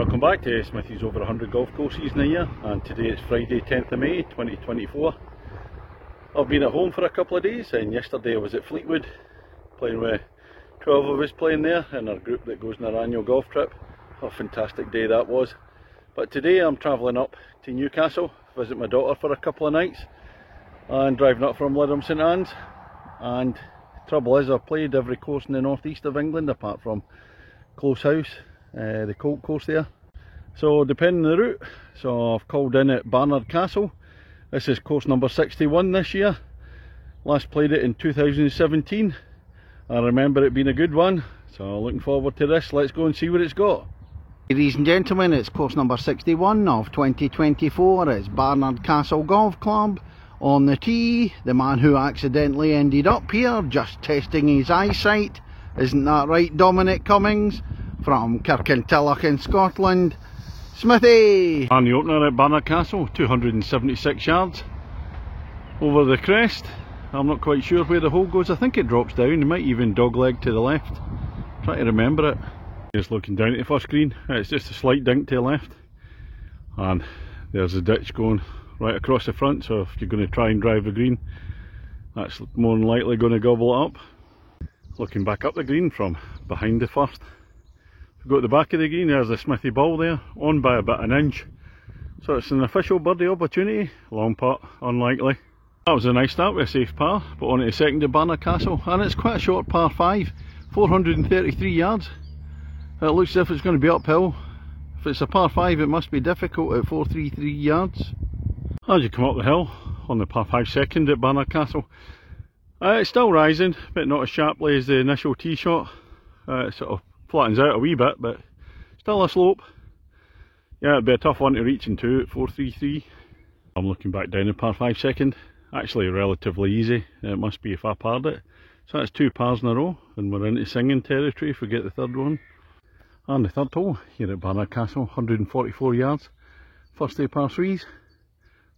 Welcome back to Smithy's Over 100 golf course season a year, and today it's Friday 10th of May 2024. I've been at home for a couple of days, and yesterday I was at Fleetwood playing with 12 of us playing there in our group that goes on our annual golf trip. What a fantastic day that was. But today I'm travelling up to Newcastle, visit my daughter for a couple of nights, and driving up from Lytham St Anne's. And the trouble is, I've played every course in the northeast of England apart from Close House, the Colt course there. So depending on the route, so I've called in at Barnard Castle. This is course number 61 this year. Last played it in 2017. I remember it being a good one, so looking forward to this. Let's go and see what it's got. Ladies and gentlemen, it's course number 61 of 2024. It's Barnard Castle Golf Club. On the tee, the man who accidentally ended up here, just testing his eyesight. Isn't that right, Dominic Cummings? From Kirkintilloch in Scotland, Smithy! And the opener at Barnard Castle, 276 yards over the crest. I'm not quite sure where the hole goes. I think it drops down. It might even dogleg to the left. Try to remember it. Just looking down at the first green, it's just a slight dink to the left, and there's a ditch going right across the front, so if you're going to try and drive the green, that's more than likely going to gobble it up. Looking back up the green from behind the first, if we go to the back of the green, there's the Smithy ball there, on by about an inch, so it's an official birdie opportunity. Long putt, unlikely. That was a nice start with a safe par, but on to the second at Barnard Castle, and it's quite a short par 5, 433 yards. It looks as if it's going to be uphill. If it's a par 5, it must be difficult at 433 yards. As you come up the hill on the par 5 second at Barnard Castle, it's still rising, but not as sharply as the initial tee shot. It sort of flattens out a wee bit, but still a slope. Yeah, it'd be a tough one to reach in 2 at 433. I'm looking back down the par 5 second. Actually relatively easy. It must be if I parred it. So that's 2 pars in a row, and we're into singing territory if we get the third one. And the third hole here at Barnard Castle, 144 yards. First 2 par 3s.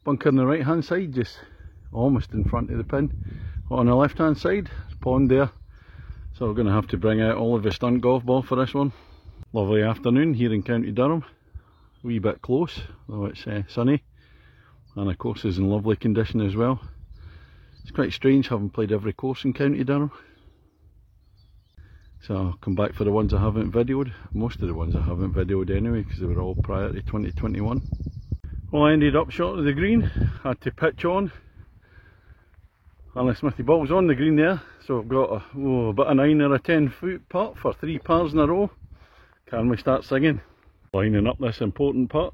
Bunker on the right hand side, just almost in front of the pin. On the left hand side, there's a pond there. So we're going to have to bring out all of the stunt golf ball for this one. Lovely afternoon here in County Durham. A wee bit close, though it's sunny. And of course is in lovely condition as well. It's quite strange having played every course in County Durham. So I'll come back for the ones I haven't videoed. Most of the ones I haven't videoed anyway, because they were all prior to 2021. Well, I ended up short of the green, had to pitch on. And the Smithy ball's on the green there, so I've got about a 9 or a 10 foot putt for 3 pars in a row. Can we start singing? Lining up this important putt.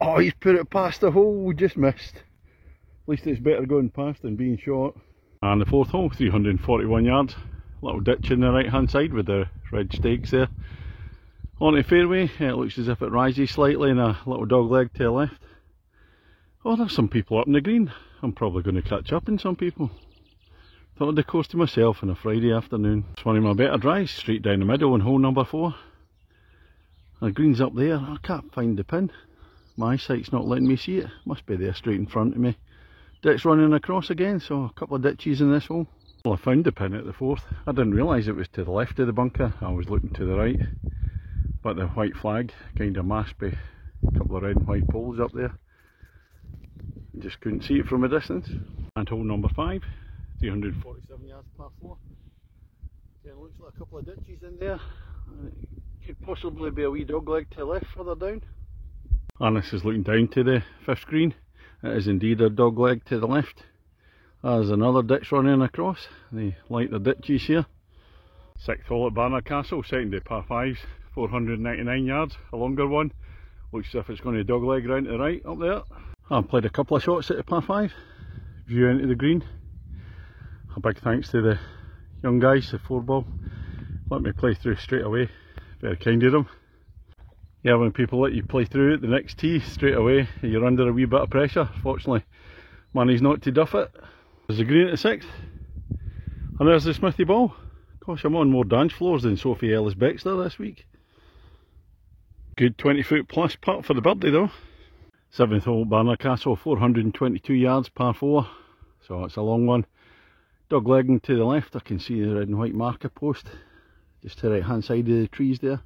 Oh, he's put it past the hole, we just missed. At least it's better going past than being short. And the fourth hole, 341 yards. Little ditch in the right hand side with the red stakes there. On the fairway, it looks as if it rises slightly and a little dog leg to the left. Oh, there's some people up in the green. I'm probably going to catch up in some people. Thought of the course to myself on a Friday afternoon. It's one of my better drives, straight down the middle on hole number 4. The green's up there, I can't find the pin. My eyesight's not letting me see it. Must be there straight in front of me. Ditch running across again, so a couple of ditches in this hole. Well, I found the pin at the 4th. I didn't realise it was to the left of the bunker. I was looking to the right. But the white flag kind of masked by a couple of red and white poles up there. Just couldn't see it from a distance. And hole number 5, 347 yards par 4. Again, looks like a couple of ditches in there. It could possibly be a wee dog leg to the left further down. And this is looking down to the 5th green. It is indeed a dog leg to the left. There's another ditch running across. They like the ditches here. 6th hole at Barnard Castle, second at par 5s, 499 yards, a longer one. Looks as if it's going to dog leg round to the right up there. I've played a couple of shots at the par 5, view into the green. A big thanks to the young guys, the 4-ball. Let me play through straight away. Very kind of them. Yeah, when people let you play through at the next tee straight away, you're under a wee bit of pressure. Fortunately, managed not to duff it. There's the green at the 6th. And there's the Smithy ball. Gosh, I'm on more dance floors than Sophie Ellis Bextor this week. Good 20 foot plus putt for the birdie though. 7th hole, Barnard Castle, 422 yards, par 4. So it's a long one. Dog legging to the left, I can see the red and white marker post. Just to the right hand side of the trees there.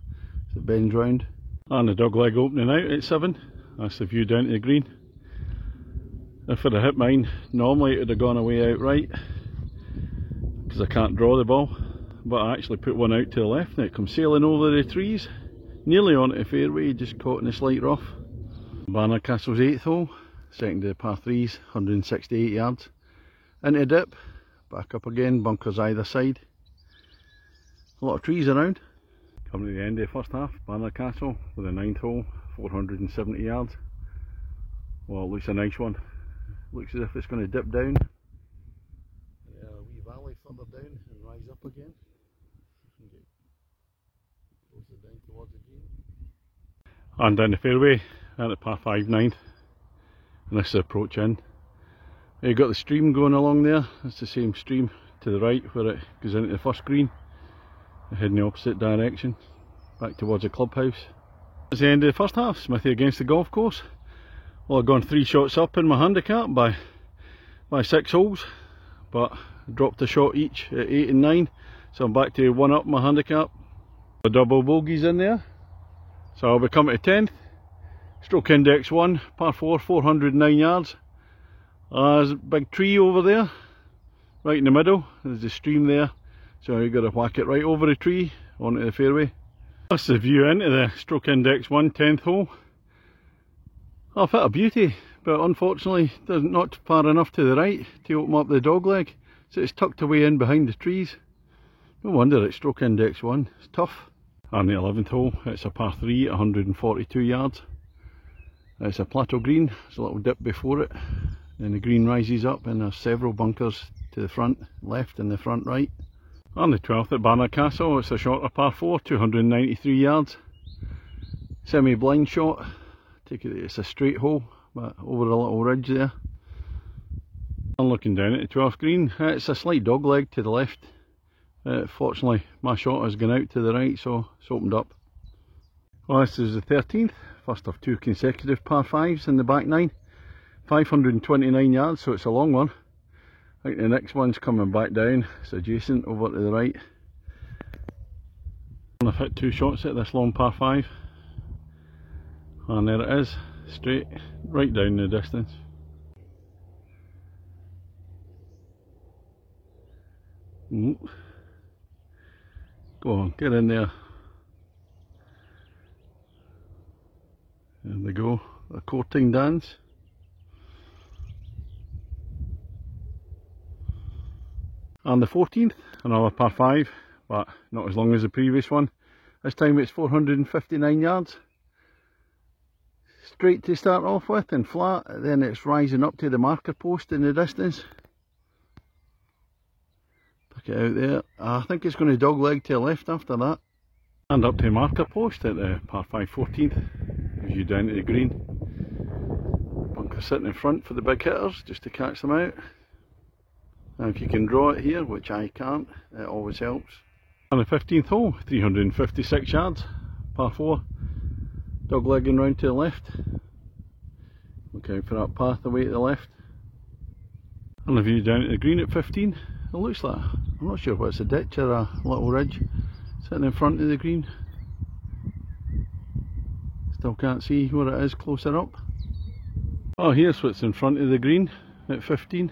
As it bends round. And the dog leg opening out at 7. That's the view down to the green. If I'd have hit mine, normally it would have gone away outright because I can't draw the ball, but I actually put one out to the left and it comes sailing over the trees, nearly onto the fairway, just caught in a slight rough. Barnard Castle's 8th hole, second to the par 3s, 168 yards. Into a dip, back up again, bunkers either side. A lot of trees around. Coming to the end of the first half, Barnard Castle with a 9th hole, 470 yards. Well, it looks a nice one. Looks as if it's going to dip down. A wee valley further down and rise up again. And get closer down towards the green. And down the fairway at the par 5 9th. And this is the approach in. You've got the stream going along there. It's the same stream to the right where it goes into the first green. I head in the opposite direction, back towards the clubhouse. It's the end of the first half, Smithy against the golf course. Well, I've gone 3 shots up in my handicap by 6 holes, but I dropped a shot each at 8 and 9, so I'm back to 1 up my handicap. The double bogeys in there, so I'll be coming to 10th. Stroke index 1, par 4, 409 yards. There's a big tree over there, right in the middle. There's the stream there, so you've got to whack it right over the tree onto the fairway. That's the view into the stroke index 1, 10th hole. I've hit a beauty, but unfortunately not far enough to the right to open up the dog leg, so it's tucked away in behind the trees. No wonder it's stroke index 1, it's tough. And the 11th hole, it's a par 3, 142 yards. It's a plateau green, there's a little dip before it, then the green rises up and there's several bunkers to the front left and the front right. On the 12th at Barnard Castle, it's a shorter par 4, 293 yards. Semi-blind shot. Take it, it's a straight hole, but over a little ridge there. I'm looking down at the 12th green. It's a slight dog leg to the left. Fortunately, my shot has gone out to the right, so it's opened up. Well, this is the 13th, first of 2 consecutive par 5s in the back 9. 529 yards, so it's a long one. I think the next one's coming back down, it's adjacent over to the right. I've hit 2 shots at this long par 5. And there it is, straight, right down the distance. Go on, get in there. There they go, a courting dance. And the 14th, another par 5, but not as long as the previous one. This time it's 459 yards. Straight to start off with and flat, then it's rising up to the marker post in the distance. Pick it out there. I think it's going to dog leg to the left after that. And up to the marker post at the par 5 14th, as you down to the green. Bunker sitting in front for the big hitters, just to catch them out. And if you can draw it here, which I can't, it always helps. On the 15th hole, 356 yards, par 4. Dog legging round to the left. Look out for that path away to the left. And the view down to the green at 15. It looks like, I'm not sure what's a ditch or a little ridge sitting in front of the green. Still can't see what it is closer up. Oh, here's what's in front of the green at 15.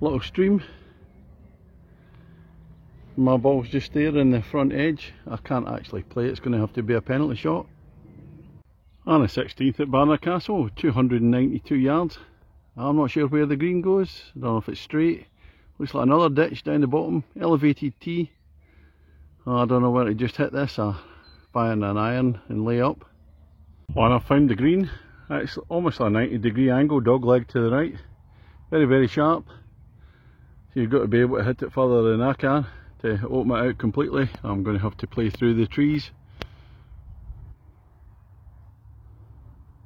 Little stream. My ball's just there in the front edge. I can't actually play, it's going to have to be a penalty shot. And the 16th at Barnard Castle, 292 yards. I'm not sure where the green goes, I don't know if it's straight. Looks like another ditch down the bottom, elevated tee. I don't know where to just hit this, find an iron and lay up. When I found the green, it's almost a 90-degree angle, dog leg to the right. Very, very sharp. So you've got to be able to hit it further than I can to open it out completely. I'm going to have to play through the trees.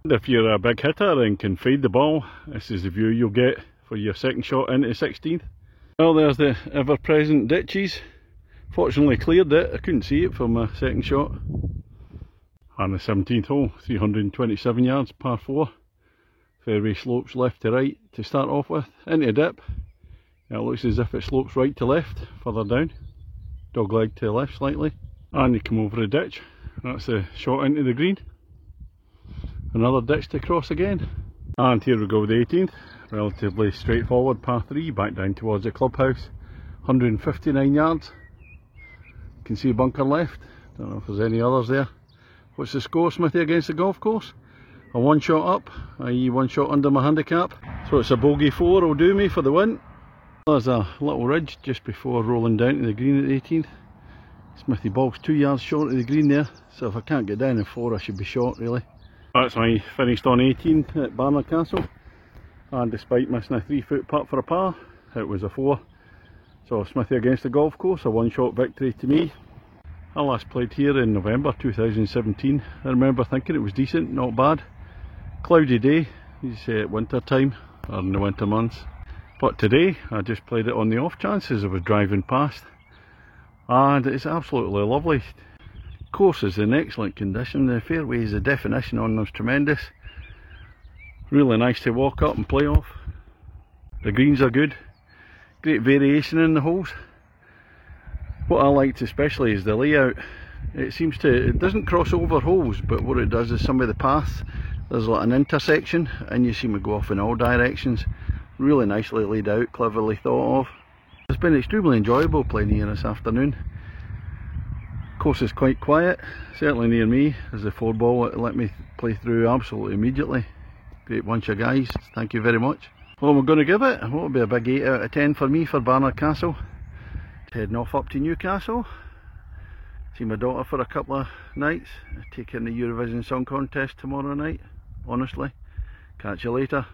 If you're a big hitter and can fade the ball, this is the view you'll get for your second shot into the 16th. Well, there's the ever-present ditches. Fortunately cleared it, I couldn't see it for my second shot. And the 17th hole, 327 yards, par 4. Fairway slopes left to right to start off with, into a dip. It looks as if it slopes right to left, further down. Dog leg to the left slightly. And you come over the ditch, That's the shot into the green. Another ditch to cross again. And here we go, the 18th. Relatively straightforward par 3 back down towards the clubhouse. 159 yards. You can see a bunker left. Don't know if there's any others there. What's the score, Smithy, against the golf course? A one shot up, i.e. one shot under my handicap. So it's a bogey 4 will do me for the win. There's a little ridge just before rolling down to the green at the 18th. Smithy ball's 2 yards short of the green there, so if I can't get down in 4 I should be short really. That's my finished on 18 at Barnard Castle, and despite missing a 3-foot putt for a par, it was a 4. So Smithy against the golf course, a one shot victory to me. I last played here in November 2017. I remember thinking it was decent, not bad. Cloudy day, you say at winter time, or in the winter months. But today, I just played it on the off chance as I was driving past. And it's absolutely lovely. Course is in excellent condition, the fairways, the definition on them is tremendous. Really nice to walk up and play off. The greens are good. Great variation in the holes. What I liked especially is the layout. It doesn't cross over holes, but what it does is some of the paths, there's like an intersection and you seem to go off in all directions. Really nicely laid out, cleverly thought of. It's been extremely enjoyable playing here this afternoon. Course is quite quiet, certainly near me, as the 4-ball let me play through absolutely immediately. Great bunch of guys, thank you very much. Well, we're going to give it, will be a big 8 out of 10 for me for Barnard Castle. Heading off up to Newcastle, see my daughter for a couple of nights, take her in the Eurovision Song Contest tomorrow night. Honestly, catch you later.